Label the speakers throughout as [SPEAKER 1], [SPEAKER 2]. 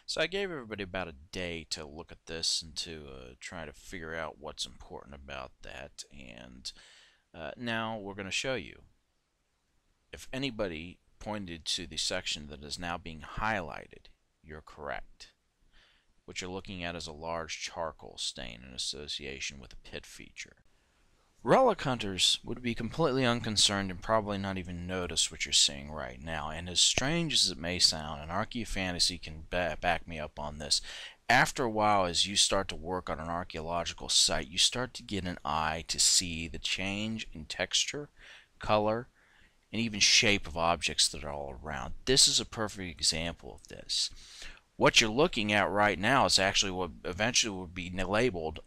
[SPEAKER 1] So I gave everybody about a day to look at this and to try to figure out what's important about that. And now we're going to show you. If anybody pointed to the section that is now being highlighted, you're correct. What you're looking at is a large charcoal stain in association with a pit feature. Relic hunters would be completely unconcerned and probably not even notice what you're seeing right now. And as strange as it may sound, and Archaeofantasy can back me up on this, after a while, as you start to work on an archaeological site, you start to get an eye to see the change in texture, color, and even shape of objects that are all around. This is a perfect example of this. What you're looking at right now is actually what eventually will be labeled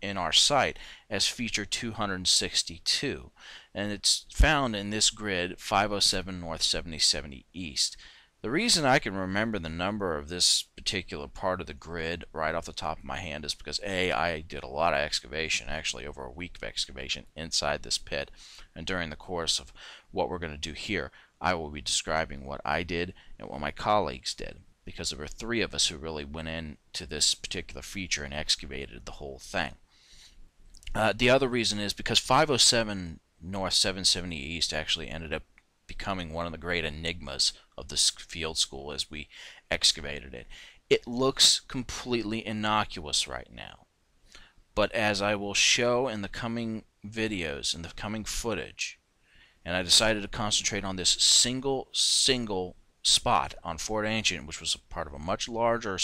[SPEAKER 1] in our site as feature 262, and it's found in this grid 507 north 7070 east. The reason I can remember the number of this particular part of the grid right off the top of my hand is because I did a lot of excavation, actually over a week of excavation inside this pit, and during the course of what we're going to do here, I will be describing what I did and what my colleagues did, because there were three of us who really went into this particular feature and excavated the whole thing. The other reason is because 507 North 770 East actually ended up becoming one of the great enigmas of this field school as we excavated it. It looks completely innocuous right now, but as I will show in the coming videos, in the coming footage, and I decided to concentrate on this single spot on Fort Ancient, which was a part of a much larger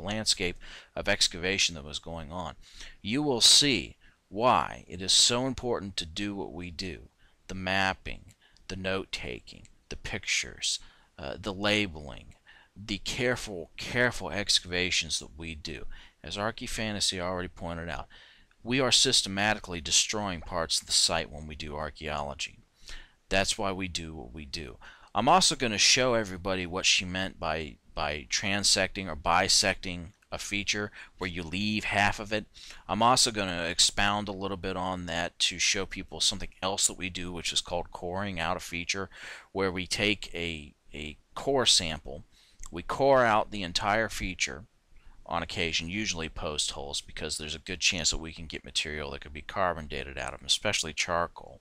[SPEAKER 1] landscape of excavation that was going on. You will see why it is so important to do what we do: the mapping, the note-taking, the pictures, the labeling, the careful excavations that we do. As Archaeofantasy already pointed out, we are systematically destroying parts of the site when we do archaeology. That's why we do what we do. I'm also going to show everybody what she meant by transecting or bisecting a feature where you leave half of it. I'm also going to expound a little bit on that to show people something else that we do, which is called coring out a feature, where we take a core sample, we core out the entire feature on occasion, usually post holes, because there's a good chance that we can get material that could be carbon dated out of them, especially charcoal.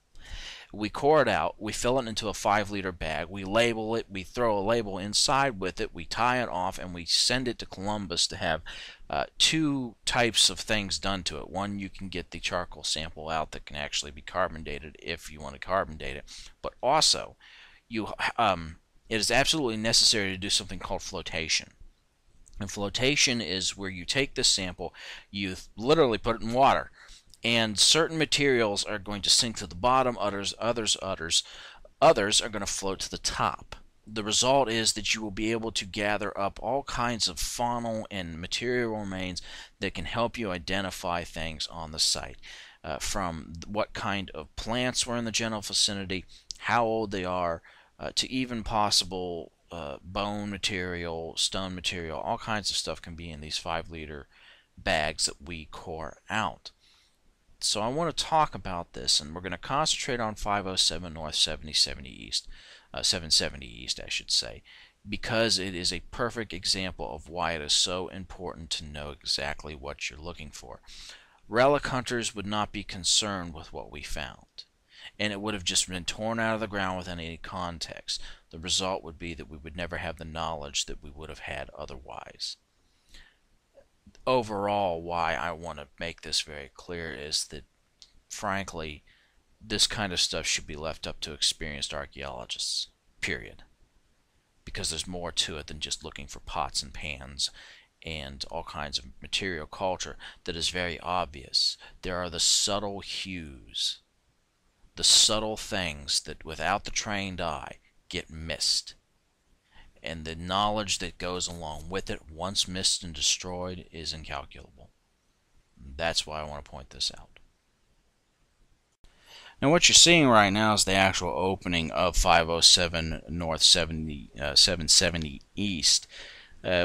[SPEAKER 1] We core it out, we fill it into a 5-liter bag, we label it, we throw a label inside with it, we tie it off, and we send it to Columbus to have two types of things done to it. One, you can get the charcoal sample out that can actually be carbon dated if you want to carbon date it, but also it is absolutely necessary to do something called flotation. And flotation is where you take this sample, you literally put it in water, and certain materials are going to sink to the bottom, others are going to float to the top. The result is that you will be able to gather up all kinds of faunal and material remains that can help you identify things on the site, from what kind of plants were in the general vicinity, how old they are, to even possible bone material, stone material. All kinds of stuff can be in these 5-liter bags that we core out. So I want to talk about this, and we're going to concentrate on 507 North 7070 East, 770 East, I should say, because it is a perfect example of why it is so important to know exactly what you're looking for. Relic hunters would not be concerned with what we found, and it would have just been torn out of the ground without any context. The result would be that we would never have the knowledge that we would have had otherwise. Overall, why I want to make this very clear is that, frankly, this kind of stuff should be left up to experienced archaeologists, period. Because there's more to it than just looking for pots and pans and all kinds of material culture that is very obvious. There are the subtle hues, the subtle things that without the trained eye get missed. And the knowledge that goes along with it, once missed and destroyed, is incalculable. That's why I want to point this out. Now what you're seeing right now is the actual opening of 507 North 770 East.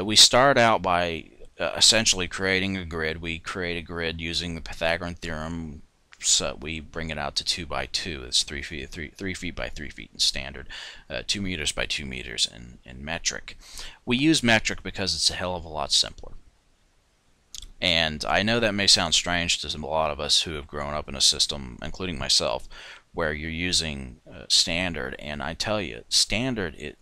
[SPEAKER 1] We start out by essentially creating a grid. We create a grid using the Pythagorean theorem, we bring it out to 2 by 2. It's 3 feet, 3 feet by 3 feet in standard, 2 meters by 2 meters in metric. We use metric because it's a hell of a lot simpler. And I know that may sound strange to a lot of us who have grown up in a system, including myself, where you're using standard. And I tell you, standard,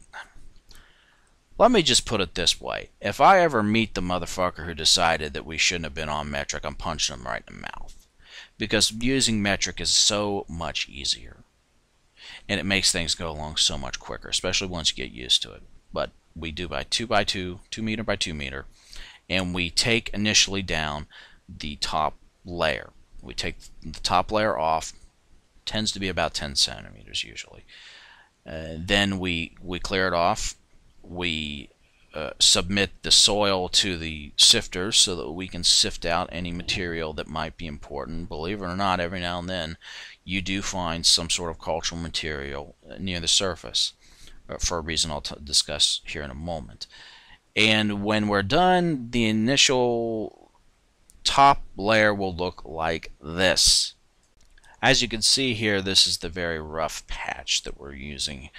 [SPEAKER 1] let me just put it this way. If I ever meet the motherfucker who decided that we shouldn't have been on metric, I'm punching him right in the mouth. Because using metric is so much easier. And it makes things go along so much quicker, especially once you get used to it. But we do by 2 by 2, 2 meter by 2 meter. And we take initially down the top layer. We take the top layer off. Tends to be about 10 centimeters usually. Then we clear it off. We submit the soil to the sifter so that we can sift out any material that might be important. Believe it or not, every now and then you do find some sort of cultural material near the surface for a reason I'll discuss here in a moment. And when we're done, the initial top layer will look like this. As you can see here, this is the very rough patch that we're using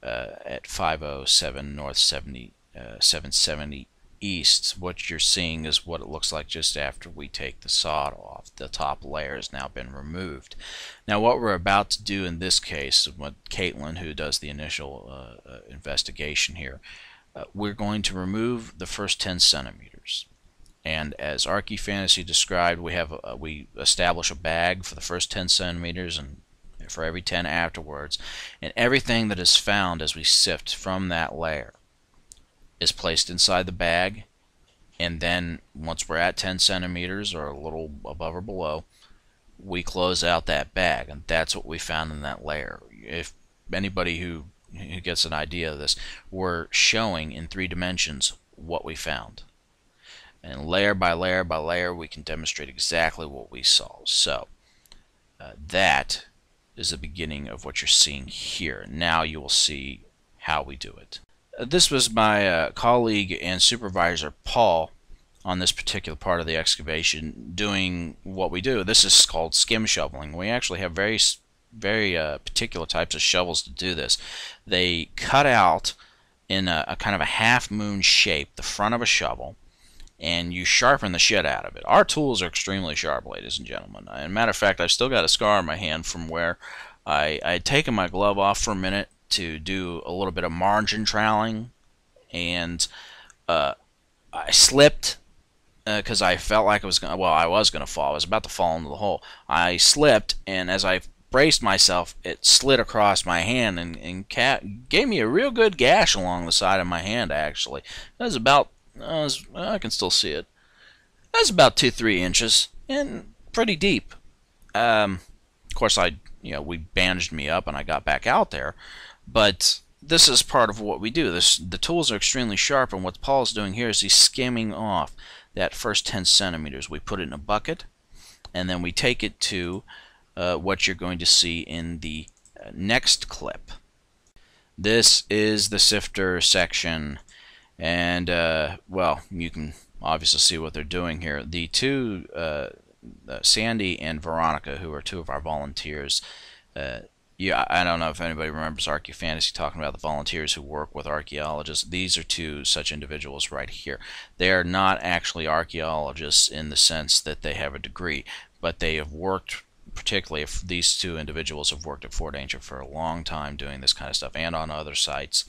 [SPEAKER 1] at 507 North 770 East. What you're seeing is what it looks like just after we take the sod off. The top layer has now been removed. Now what we're about to do in this case, what Caitlin, who does the initial investigation here, we're going to remove the first 10 centimeters. And as Archaeofantasy described, we establish a bag for the first 10 centimeters and for every 10 afterwards. And everything that is found as we sift from that layer is placed inside the bag. And then once we're at 10 centimeters or a little above or below, we close out that bag. And that's what we found in that layer. If anybody who gets an idea of this, we're showing in 3 dimensions what we found. And layer by layer by layer, we can demonstrate exactly what we saw. So that is the beginning of what you're seeing here. Now you will see how we do it. This was my colleague and supervisor, Paul, on this particular part of the excavation, doing what we do. This is called skim shoveling. We actually have very particular types of shovels to do this. They cut out in a kind of a half moon shape the front of a shovel, and you sharpen the shit out of it. Our tools are extremely sharp, ladies and gentlemen. As a matter of fact, I've still got a scar on my hand from where I had taken my glove off for a minute to do a little bit of margin troweling, and I slipped because I felt like I was going to fall. I was about to fall into the hole. I slipped, and as I braced myself, it slid across my hand and gave me a real good gash along the side of my hand, actually. That was about, I can still see it. That's about 2-3 inches and pretty deep. Of course, we bandaged me up and I got back out there. But this is part of what we do. The tools are extremely sharp, and what Paul's doing here is he's skimming off that first 10 centimeters. We put it in a bucket, and then we take it to what you're going to see in the next clip. This is the sifter section, and well, you can obviously see what they're doing here. The two, Sandy and Veronica, who are 2 of our volunteers, yeah, I don't know if anybody remembers Archaeofantasy talking about the volunteers who work with archaeologists. These are 2 such individuals right here. They are not actually archaeologists in the sense that they have a degree, but they have worked, particularly if these 2 individuals have worked at Fort Ancient for a long time doing this kind of stuff and on other sites.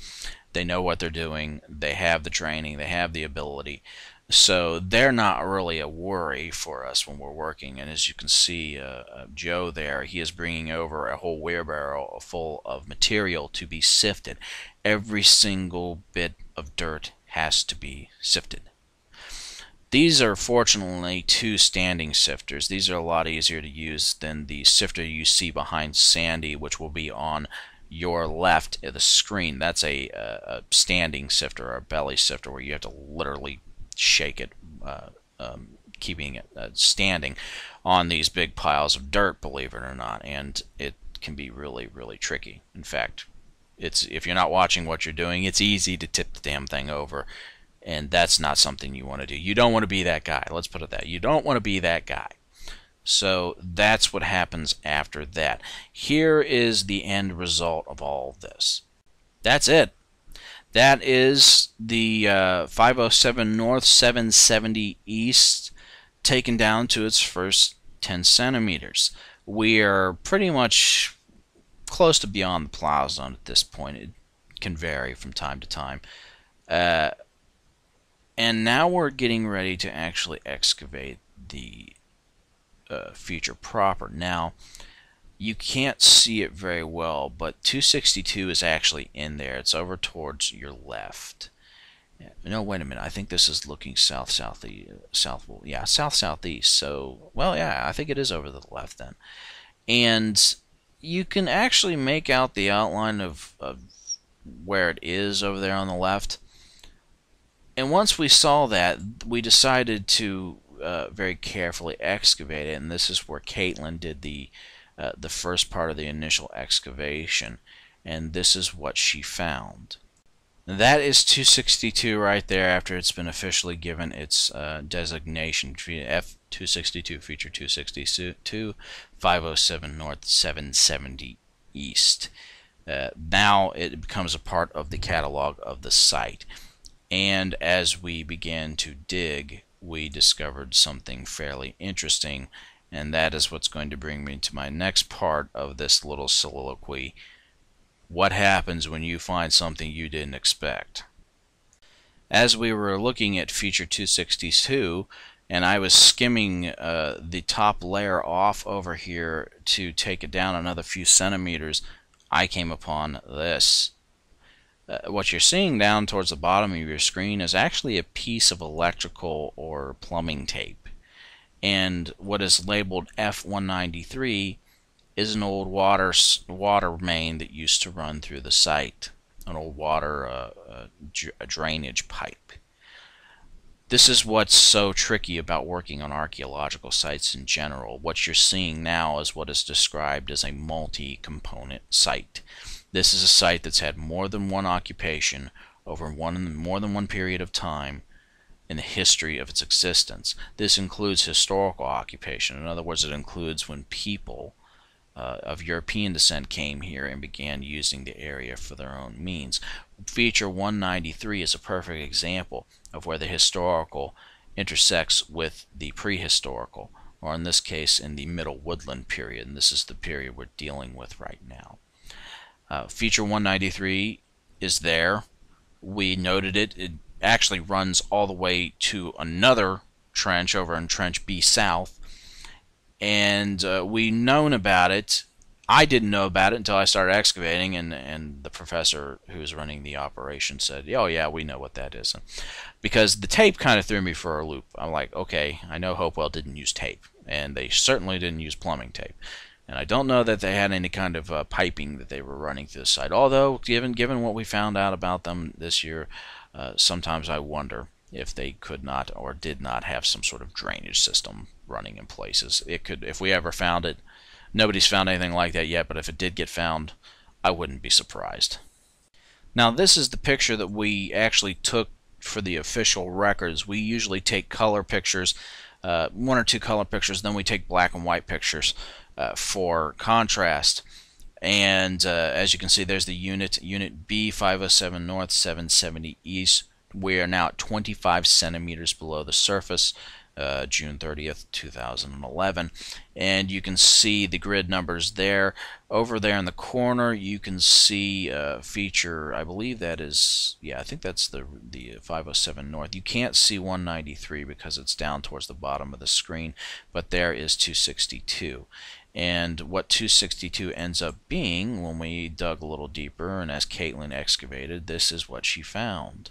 [SPEAKER 1] They know what they're doing. They have the training. They have the ability. So they're not really a worry for us when we're working. And as you can see, Joe there, he is bringing over a whole wheelbarrow full of material to be sifted. Every single bit of dirt has to be sifted. These are fortunately 2 standing sifters. These are a lot easier to use than the sifter you see behind Sandy, which will be on your left of the screen. That's a standing sifter, or a belly sifter, where you have to literally shake it, keeping it standing on these big piles of dirt, believe it or not, and it can be really, really tricky. In fact, if you're not watching what you're doing, it's easy to tip the damn thing over, and that's not something you want to do. You don't want to be that guy. Let's put it that. You don't want to be that guy. So that's what happens after that. Here is the end result of all of this. That's it. That is the 507 North 770 East taken down to its first 10 centimeters. We are pretty much close to beyond the plow zone at this point. It can vary from time to time. And now we're getting ready to actually excavate the feature proper. Now, you can't see it very well, but 262 is actually in there. It's over towards your left. No, wait a minute. I think this is looking south-southeast. So, well, yeah, I think it is over to the left then. And you can actually make out the outline of where it is over there on the left. And once we saw that, we decided to very carefully excavate it, and this is where Caitlin did the first part of the initial excavation, and this is what she found. That is 262 right there after it's been officially given its designation, F262, feature 262, 507 North 770 East. Now it becomes a part of the catalog of the site. And as we began to dig, we discovered something fairly interesting, and that is what's going to bring me to my next part of this little soliloquy. What happens when you find something you didn't expect? As we were looking at feature 262, and I was skimming the top layer off over here to take it down another few centimeters, I came upon this. What you're seeing down towards the bottom of your screen is actually a piece of electrical or plumbing tape. And what is labeled F193 is an old water main that used to run through the site, an old water drainage pipe. This is what's so tricky about working on archaeological sites in general. What you're seeing now is what is described as a multi-component site. This is a site that's had more than one occupation over more than one period of time in the history of its existence. This includes historical occupation. In other words, it includes when people of European descent came here and began using the area for their own means. Feature 193 is a perfect example of where the historical intersects with the prehistorical, or in this case in the Middle Woodland period, and this is the period we're dealing with right now. Feature 193 is there. We noted it. It actually runs all the way to another trench over in Trench B South, and we known about it. I didn't know about it until I started excavating, and the professor who was running the operation said, "Oh yeah, we know what that is." Because the tape kind of threw me for a loop. I'm like, okay, I know Hopewell didn't use tape, and they certainly didn't use plumbing tape. And I don't know that they had any kind of piping that they were running through the site. Although, given what we found out about them this year, sometimes I wonder if they could not or did not have some sort of drainage system running in places. It could, if we ever found it. Nobody's found anything like that yet, but if it did get found, I wouldn't be surprised. Now, this is the picture that we actually took for the official records. We usually take color pictures, one or two color pictures, then we take black and white pictures for contrast. And as you can see, there's the unit B, 507 North, 770 East. We are now at 25 centimeters below the surface, June 30th, 2011. And you can see the grid numbers there. Over there in the corner, you can see feature, I believe that is, yeah, I think that's the 507 North. You can't see 193 because it's down towards the bottom of the screen, but there is 262. And what 262 ends up being, when we dug a little deeper and as Caitlin excavated, this is what she found.